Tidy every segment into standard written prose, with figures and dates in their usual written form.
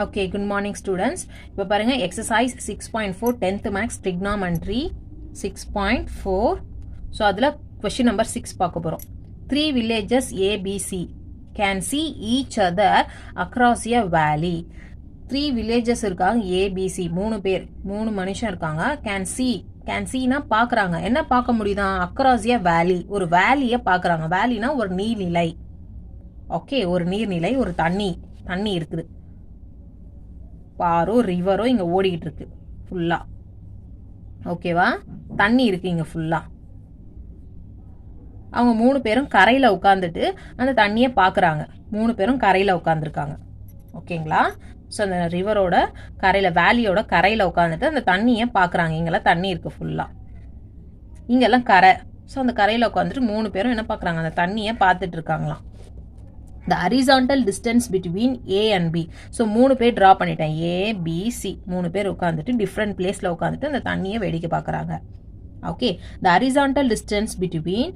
Okay, good morning students. இப்போ பாருங்க exercise 6.4 10th max trigonometry 6.4. So அதுல question number 6 பார்க்க போறோம். 3 villages ABC can see each other across a valley. 3 villages இருக்காங்க ABC, 3 பேர், 3 மனுஷன் இருக்காங்க. can see-னா பார்க்கறாங்க. என்ன பார்க்க முடியுதா? across a valley, ஒரு வேலியை பார்க்கறாங்க. வேலினா ஒரு நீர்நிலை. ஓகே, ஒரு நீர்நிலை, ஒரு தண்ணி இருக்குது. பாரோ ரிவரோ இங்க ஓடிக்கிட்டு இருக்கு ஃபுல்லா. ஓகேவா? தண்ணி இருக்கு இங்க ஃபுல்லா. அவங்க 3 பேரும் கரையில உட்கார்ந்துட்டு அந்த தண்ணியை பாக்குறாங்க. 3 பேரும் கரையில உட்கார்ந்துருக்காங்க. ஓகேங்களா? ஸோ அந்த ரிவரோட கரையில, வேலியோட கரையில உட்காந்துட்டு அந்த தண்ணியை பாக்குறாங்க. இங்கெல்லாம் தண்ணி இருக்கு ஃபுல்லா. இங்கெல்லாம் கரை. ஸோ அந்த கரையில உட்காந்துட்டு 3 பேரும் என்ன பாக்குறாங்க? அந்த தண்ணியை பார்த்துட்டு இருக்காங்களாம். The horizontal distance between A and B. So 3 பேர் டிரா பண்ணிட்டேன். A, B, C. 3 பேர் உட்காந்துட்டு டிஃப்ரெண்ட் பிளேஸ்ல உட்காந்துட்டு அந்த தண்ணியை வேடிக்கை பார்க்குறாங்க. Okay, the horizontal distance between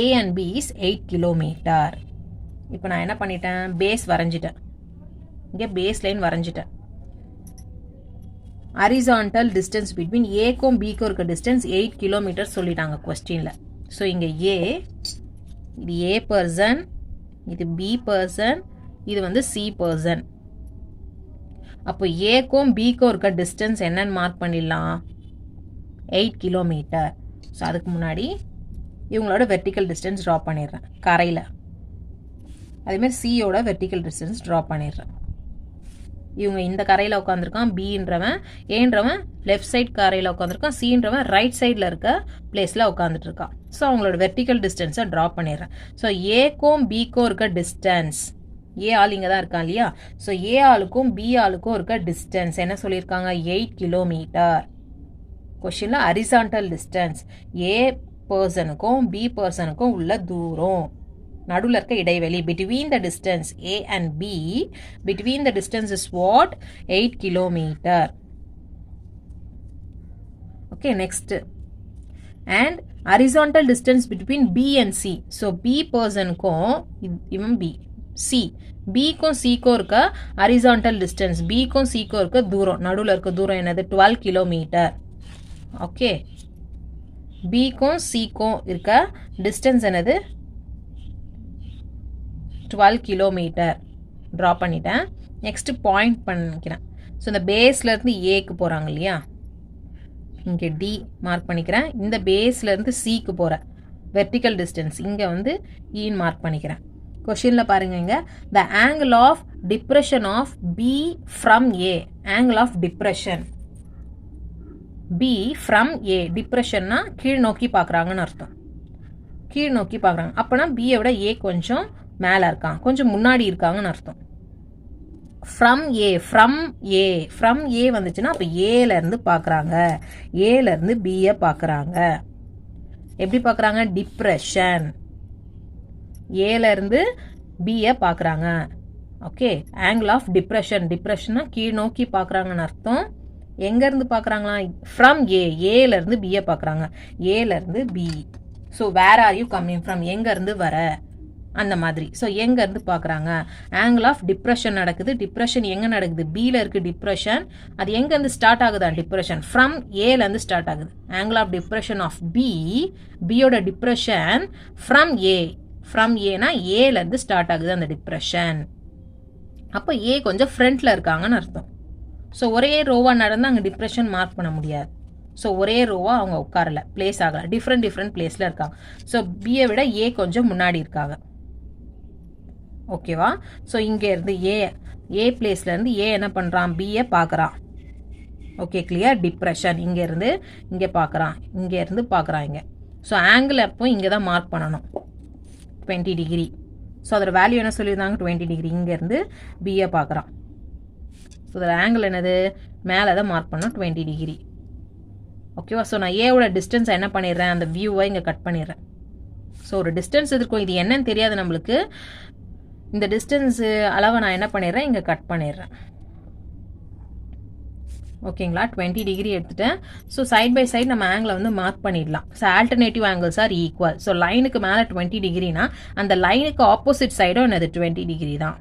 A and B is 8 kilometer. இப்போ நான் என்ன பண்ணிட்டேன்? பேஸ் வரைஞ்சிட்டேன். இங்கே பேஸ் லைன் வரைஞ்சிட்டேன். horizontal distance between A-க்கும் B-க்கும் இருக்க டிஸ்டன்ஸ் 8 கிலோமீட்டர் சொல்லிட்டாங்க கொஸ்டின்ல. ஸோ இங்கே A, இது A பர்சன், இது B பர்சன், இது வந்து C பர்சன். அப்போ ஏக்கும் பிக்கும் இருக்க டிஸ்டன்ஸ் என்னன்னு மார்க் பண்ணிடலாம்? 8 கிலோமீட்டர். ஸோ அதுக்கு முன்னாடி இவங்களோட வெர்டிக்கல் டிஸ்டன்ஸ் ட்ரா பண்ணிடுறேன் கரையில். அதேமாதிரி சியோட வெர்டிக்கல் டிஸ்டன்ஸ் ட்ரா பண்ணிடுறேன். இவங்க இந்த கரையில் உட்காந்துருக்கான், பின்றவன், ஏன்றவன் லெஃப்ட் சைட் கரையில் உட்காந்துருக்கான், சின்றவன் ரைட் சைடில் இருக்க பிளேஸில் உட்காந்துட்டு இருக்கான். ஸோ அவங்களோட வெர்டிக்கல் டிஸ்டன்ஸை ட்ரா பண்ணிடுறேன். ஸோ ஏக்கும் பிக்கும் இருக்க டிஸ்டன்ஸ், ஏ ஆள் இங்கே தான் இருக்கான் இல்லையா? ஸோ ஏ ஆளுக்கும் பி ஆளுக்கும் இருக்க டிஸ்டன்ஸ் என்ன சொல்லியிருக்காங்க? 8 கிலோமீட்டர். கொஸ்டினில் ஹரிசான்டல் டிஸ்டன்ஸ், ஏ பர்சனுக்கும் பி பர்சனுக்கும் உள்ள தூரம், நடுவில் இருக்க இடைவெளி, between the distance A and B, between the distance is what? 8 kilometer. Okay, next. And horizontal distance between B and C. So B person க்கும் இவன் B, C, B க்கும் C க்கும் இருக்க horizontal distance, B க்கும் C க்கும் இருக்க தூரம், நடுவில் இருக்க தூரம் என்னது? 12 கிலோமீட்டர். ஓகே, B க்கும் C க்கும் இருக்க டிஸ்டன்ஸ் என்னது? 12 கிலோமீட்டர். ட்ரா பண்ணிட்டேன். நெக்ஸ்ட் பாயிண்ட் பண்ணிக்கிறேன். ஸோ இந்த பேஸ்லேருந்து ஏக்கு போகிறாங்க இல்லையா? இங்கே டி மார்க் பண்ணிக்கிறேன். இந்த பேஸ்லேருந்து சிக்கு போகிற வெர்டிக்கல் டிஸ்டன்ஸ் இங்கே வந்து ஈன்னு மார்க் பண்ணிக்கிறேன். கொஷினில் பாருங்க, இங்கே the angle of depression of B from A. Angle of depression B from A. டிப்ரெஷன்னா கீழ் நோக்கி பார்க்குறாங்கன்னு அர்த்தம். கீழ் நோக்கி பார்க்குறாங்க. அப்போனா பியை விட ஏ கொஞ்சம் மேலே இருக்கான், கொஞ்சம் முன்னாடி இருக்காங்கன்னு அர்த்தம். ஃப்ரம் ஏ, ஃப்ரம் ஏ வந்துச்சுன்னா அப்போ ஏலேருந்து பார்க்குறாங்க, ஏலேருந்து பியை பார்க்குறாங்க. எப்படி பார்க்குறாங்க? டிப்ரெஷன், ஏலேருந்து பியை பார்க்குறாங்க. ஓகே, ஆங்கிள் ஆஃப் டிப்ரெஷன், டிப்ரெஷன்னா கீழ் நோக்கி பார்க்குறாங்கன்னு அர்த்தம். எங்கேருந்து பார்க்குறாங்களா? ஃப்ரம் ஏ, ஏலேருந்து பியை பார்க்குறாங்க, ஏலேருந்து பி. So where are you coming from? எங்கேருந்து வர, அந்த மாதிரி. ஸோ எங்கேருந்து பார்க்குறாங்க? ஆங்கிள் ஆஃப் டிப்ரெஷன் நடக்குது. டிப்ரெஷன் எங்கே நடக்குது? பியில் இருக்குது டிப்ரெஷன். அது எங்கேருந்து ஸ்டார்ட் ஆகுதா? டிப்ரெஷன் ஃப்ரம் ஏலேருந்து ஸ்டார்ட் ஆகுது. Angle of depression of B, பியோட டிப்ரெஷன் ஃப்ரம் ஏ, ஃப்ரம் ஏனா ஏலேருந்து ஸ்டார்ட் ஆகுது அந்த டிப்ரெஷன். அப்போ ஏ கொஞ்சம் ஃப்ரண்ட்டில் இருக்காங்கன்னு அர்த்தம். ஸோ ஒரே ரோவாக நடந்தால் அங்கே டிப்ரெஷன் மார்க் பண்ண முடியாது. ஸோ ஒரே ரோவாக அவங்க உட்காரல, பிளேஸ் ஆகலை, டிஃப்ரெண்ட் பிளேஸில் இருக்காங்க. ஸோ பியை விட ஏ கொஞ்சம் முன்னாடி இருக்காங்க. ஓகேவா? ஸோ இங்கேருந்து ஏ பிளேஸ்லேருந்து ஏ என்ன பண்ணுறான்? பியை பார்க்குறான். Okay, clear? டிப்ரெஷன் இங்கேருந்து இங்கே பார்க்குறான், இங்கேருந்து பார்க்குறான் இங்கே. ஸோ ஆங்கிள் அப்போ இங்கே தான் மார்க் பண்ணணும், 20 டிகிரி. ஸோ அதோட வேல்யூ என்ன சொல்லியிருந்தாங்க? 20 டிகிரி. இங்கேருந்து பியை பார்க்குறான். ஸோ அதோட ஆங்கிள் என்னது? மேலே தான் மார்க் பண்ணணும், 20 டிகிரி. ஓகேவா? ஸோ நான் ஏவோட டிஸ்டன்ஸை என்ன பண்ணிடுறேன்? அந்த வியூவை இங்கே கட் பண்ணிடுறேன். ஸோ ஒரு டிஸ்டன்ஸ் இருக்கும், இது என்னன்னு தெரியாது நம்மளுக்கு. இந்த டிஸ்டன்ஸ் அளவை நான் என்ன பண்ணிடுறேன்? இங்கே கட் பண்ணிடுறேன். ஓகேங்களா? 20 டிகிரி எடுத்துட்டேன். ஸோ சைட் பை சைட் நம்ம ஆங்கிளை வந்து மார்க் பண்ணிடலாம். So alternative angles are equal. So லைனுக்கு மேலே 20 டிகிரினா அந்த லைனுக்கு ஆப்போசிட் சைடும் என்னது? 20 டிகிரி தான்.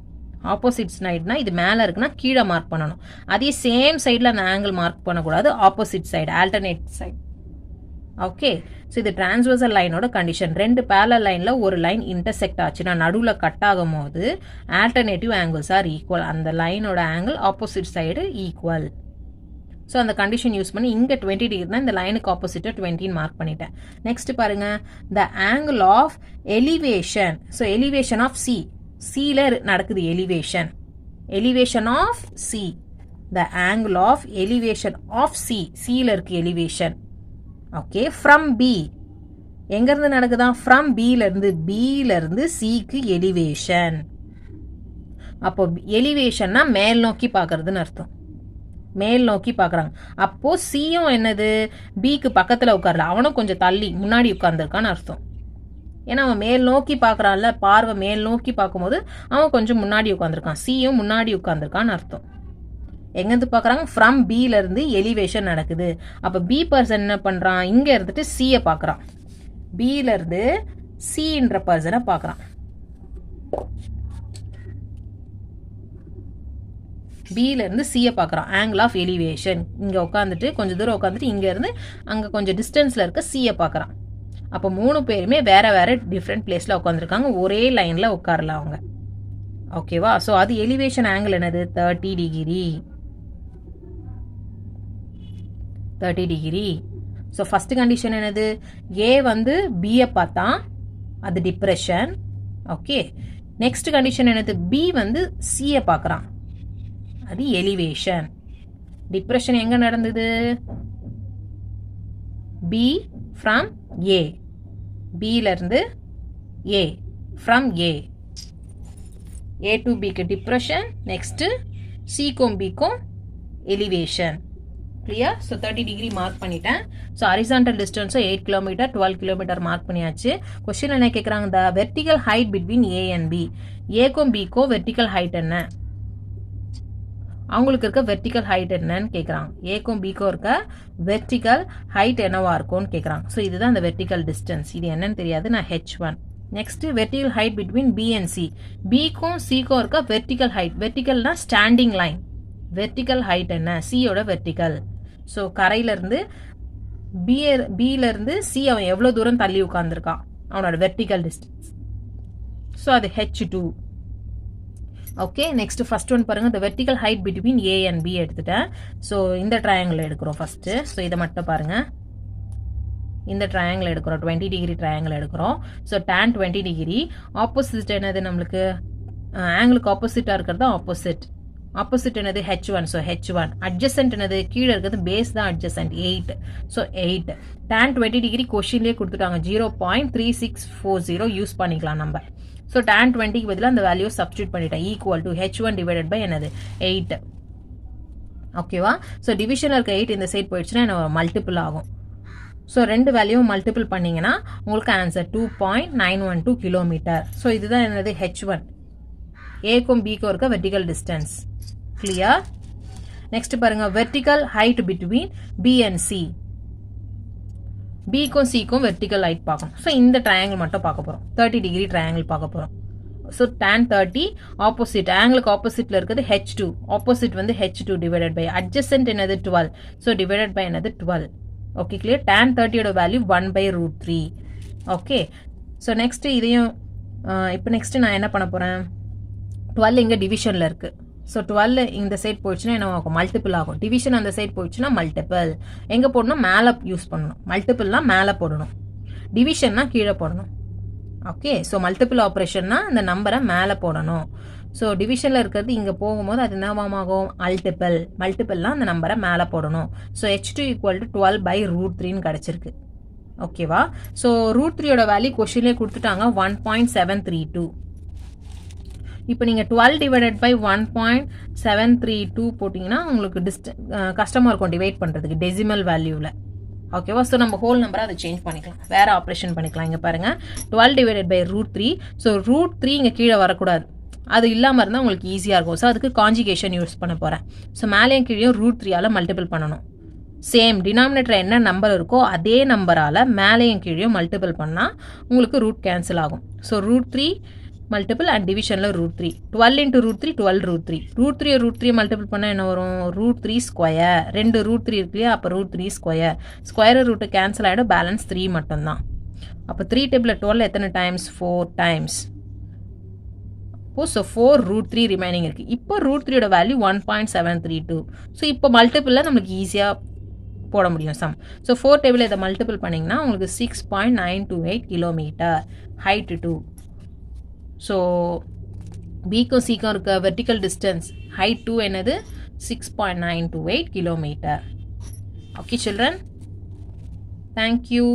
ஆப்போசிட் சைடுனா இது மேலே இருக்குன்னா கீழே மார்க் பண்ணணும். அதே சேம் சைடில் அந்த ஆங்கிள் மார்க் பண்ணக்கூடாது, opposite side, alternate side. Okay, so இது டிரான்ஸ்வர்சல் லைனோட கண்டிஷன். ரெண்டு பேரலல் லைனில் ஒரு லைன் இன்டர்செக்ட் ஆச்சுன்னா நடுவில் கட் ஆகும் போது ஆல்டர்னேட்டிவ் ஆங்கிள்ஸ் ஆர் ஈக்குவல். அந்த லைனோட angle opposite side equal. So அந்த கண்டிஷன் யூஸ் பண்ணி இங்கே 20 டிகிரி தான், இந்த லைனுக்கு ஆப்போசிட்டாக 20 மார்க் பண்ணிட்டேன். நெக்ஸ்ட் பாருங்க, the angle of elevation. So elevation of C, சியில் நடக்குது elevation. Elevation of C, the angle of elevation of C, சியில் இருக்கு எலிவேஷன். ஓகே, ஃப்ரம் பி, எங்கேருந்து நடக்குதா? ஃப்ரம் பியிலேருந்து சிக்கு எலிவேஷன். அப்போ எலிவேஷன்னா மேல் நோக்கி பார்க்கறதுன்னு அர்த்தம், மேல் நோக்கி பார்க்குறாங்க. அப்போது சியும் என்னது, பிக்கு பக்கத்தில் உட்காரல, அவனும் கொஞ்சம் தள்ளி முன்னாடி உட்கார்ந்துருக்கான்னு அர்த்தம். ஏன்னா அவன் மேல் நோக்கி பார்க்குறான்ல, பார்வை மேல் நோக்கி பார்க்கும்போது அவன் கொஞ்சம் முன்னாடி உட்காந்துருக்கான், சியும் முன்னாடி உட்காந்துருக்கான்னு அர்த்தம். எங்கேருந்து பார்க்குறாங்க? ஃப்ரம் பியிலேருந்து எலிவேஷன் நடக்குது. அப்போ பி பர்சன் என்ன பண்ணுறான், இங்கே இருந்துட்டு சியை பார்க்குறான், பியிலேருந்து சின்ற பர்சனை பார்க்குறான். பியிலேருந்து சியை பார்க்குறான், ஆங்கிள் ஆஃப் எலிவேஷன். இங்கே உட்காந்துட்டு கொஞ்சம் தூரம் உட்காந்துட்டு இங்கேருந்து அங்கே கொஞ்சம் டிஸ்டன்ஸில் இருக்க சியை பார்க்குறான். அப்போ 3 பேருமே வேறு வேறு டிஃப்ரெண்ட் பிளேஸில் உட்காந்துருக்காங்க, ஒரே லைனில் உட்காரல அவங்க. ஓகேவா? ஸோ அது எலிவேஷன் ஆங்கிள் என்னது? 30 degree. 30 degree. So first condition என்னது? ஏ வந்து பியை பார்த்தா அது டிப்ரெஷன். ஓகே, நெக்ஸ்ட் கண்டிஷன் என்னது? பி வந்து சியை பார்க்குறான், அது எலிவேஷன். டிப்ரெஷன் எங்கே நடந்தது? பி ஃப்ரம் ஏ, பியிலேருந்து A, from A, A to பிக்கு டிப்ரெஷன், நெக்ஸ்ட்டு சிக்கும் பிக்கும் elevation. Clear? So 30 degree mark பண்ணிட்டேன். ஸோ ஹரிசான்டல் டிஸ்டன்ஸும் 8 கிலோமீட்டர் 12 கிலோமீட்டர் மார்க் பண்ணியாச்சு. கொஸ்டின் என்ன கேட்குறாங்க? The vertical height between A and B. ஏக்கும் பிக்கும் வெர்டிகல் ஹைட் என்ன, அவங்களுக்கு இருக்க வெர்டிகல் ஹைட் என்னன்னு கேட்குறாங்க. ஏக்கும் பிக்கும் இருக்க வெர்டிகல் ஹைட் என்னவா இருக்கும்னு கேட்குறாங்க. ஸோ இதுதான் அந்த வெர்டிகல் டிஸ்டன்ஸ். இது என்னன்னு தெரியாது, நான் H1. Next vertical height between B and C. பிக்கும் சிக்கும் இருக்க வெர்டிகல் ஹைட். வெர்டிகல்னா ஸ்டாண்டிங் லைன், வெர்டிகல் ஹைட் என்ன? சியோட வெர்டிகல். ஸோ கரையிலேருந்து பியிலேருந்து சி அவன் எவ்வளோ தூரம் தள்ளி உட்காந்துருக்கான், அவனோட வெர்டிகல் டிஸ்டன்ஸ். ஸோ அது H2. Okay, next first one பாருங்க, the vertical height between A and B எடுத்துட்டேன். ஸோ இந்த ட்ரையாங்கிள் எடுக்கிறோம் ஃபர்ஸ்ட். ஸோ இதை மட்டும் பாருங்க, இந்த ட்ரையாங்கிள் எடுக்கிறோம், 20 டிகிரி ட்ரையாங்கிள் எடுக்கிறோம். So tan 20 degree. ஆப்போசிட் என்னது நம்மளுக்கு? ஆங்கிளுக்கு ஆப்போசிட்டாக இருக்கிறது ஆப்போசிட். ஆப்போசிட் என்னது? H1. So H1. அட்ஜசன்ட் என்னது? கீழே இருக்கிறது பேஸ் தான் அட்ஜசன்ட், 8. ஸோ 8. tan 20 டிகிரி கொஸ்டின்லேயே கொடுத்துட்டாங்க, 0.3640 யூஸ் பண்ணிக்கலாம் நம்ம. ஸோ tan 20க்கு பதிலாக அந்த வேல்யூ சப்ஸ்டியூட் பண்ணிட்டேன், equal to H1 divided by என்னது? 8. ஓகேவா? ஸோ டிவிஷனில் இருக்க 8 இந்த சைட் போயிடுச்சுன்னா என்ன மல்டிபிள் ஆகும். ஸோ ரெண்டு வேல்யூவும் மல்டிபிள் பண்ணிங்கன்னா உங்களுக்கு ஆன்சர் 2.912 கிலோமீட்டர். ஸோ இதுதான் என்னது? H1. ஏக்கும் பிக்கும் இருக்க வெர்டிகல் டிஸ்டன்ஸ். கிளியர்? நெக்ஸ்ட் பாருங்க, vertical height between B and C. பிக்கும் சிக்கும் வெர்டிகல் ஹைட் பார்க்கணும். ஸோ இந்த ட்ரையாங்கிள் மட்டும் பார்க்க போகிறோம், 30 டிகிரி ட்ரையாங்கிள் பார்க்க போகிறோம். ஸோ tan 30 ஆப்போசிட், ஆங்கிளுக்கு ஆப்போசிட்டில் இருக்கிறது H2. ஆப்போசிட் வந்து H2 டிவைடட் பை அட்ஜசன்ட் என்னது? 12. ஸோ டிவைடட் பை என்னது? 12. Okay, clear? tan 30யோட வேல்யூ 1/√3. ஓகே, ஸோ நெக்ஸ்ட் இதையும் இப்போ நெக்ஸ்ட் நான் என்ன பண்ண போகிறேன்? 12 இங்கே டிவிஷனில் இருக்குது. ஸோ 12 இந்த சைட் போயிடுச்சுன்னா என்ன ஆகும்? மல்டிபிள் ஆகும். டிவிஷன் அந்த சைட் போயிடுச்சுன்னா மல்டிபிள். எங்கே போடணும்? மேலே யூஸ் பண்ணணும். மல்டிபிள்னா மேலே போடணும், டிவிஷன்னா கீழே போடணும். ஓகே, ஸோ மல்டிபிள் ஆப்ரேஷன்னா அந்த நம்பரை மேலே போடணும். ஸோ டிவிஷனில் இருக்கிறது இங்கே போகும்போது அது என்னவாகும்? மல்டிபிள். மல்டிபிள்லாம் அந்த நம்பரை மேலே போடணும். ஸோ H2 ஈக்குவல் டு 12/√3ன்னு கிடச்சிருக்கு. ஓகேவா? ஸோ √3யோட வேல்யூ கொஸ்டின்லேயே கொடுத்துட்டாங்க, 1.732. இப்போ நீங்கள் 12 டிவைடட் பை 1.732 போட்டிங்கன்னா உங்களுக்கு கஷ்டமாக இருக்கும் டிவைட் பண்ணுறதுக்கு டெசிமல் வேல்யூவில். ஓகேவா? ஸோ நம்ம ஹோல் நம்பரை அதை சேஞ்ச் பண்ணிக்கலாம், வேறு ஆப்ரேஷன் பண்ணிக்கலாம். இங்கே பாருங்கள், 12 டிவைடட் பை √3. ஸோ √3 இங்கே கீழே வரக்கூடாது, அது இல்லாமல் இருந்தால் உங்களுக்கு ஈஸியாக இருக்கும். ஸோ அதுக்கு காஞ்சிகேஷன் யூஸ் பண்ண போகிறேன். ஸோ மேலேயும் கீழேயும் √3ஆல் மல்டிபிள் பண்ணணும். சேம் டினாமினேட்டர் என்ன நம்பர் இருக்கோ அதே நம்பரால் மேலேயும் கீழேயும் மல்டிபிள் பண்ணால் உங்களுக்கு ரூட் கேன்சல் ஆகும். ஸோ √3 மல்டிபிள் அண்ட் டிவிஷனில் √3. 12 இன்ட்டு √3 12 √3. √3 மல்டிபிள் பண்ணால் என்ன வரும்? √3 ஸ்கொயர். 2 √3 இருக்கு இல்லையா, அப்போ √3 ஸ்கொயர். ஸ்கொயர் ரூட்டு கேன்சல் ஆகிடும், பேலன்ஸ் 3 மட்டும்தான். அப்போ 3 டேபிளில் 12 எத்தனை டைம்ஸ்? 4 டைம்ஸ். ஸோ 4 √3 ரிமைனிங் இருக்குது. இப்போ √3யோட வேல்யூ 1.732. ஸோ இப்போ மல்டிபிளில் நம்மளுக்கு ஈஸியாக போட முடியும் சம். ஸோ 4 டேபிள் இதை மல்டிபிள் பண்ணிங்கன்னா உங்களுக்கு 6.928 கிலோமீட்டர். ஹைட்டு 2. ஸோ பிக்கும் சிக்கும் இருக்க வெர்டிக்கல் டிஸ்டன்ஸ் ஹைட் 2 என்னது? 6.928 கிலோமீட்டர். Okay children, thank you.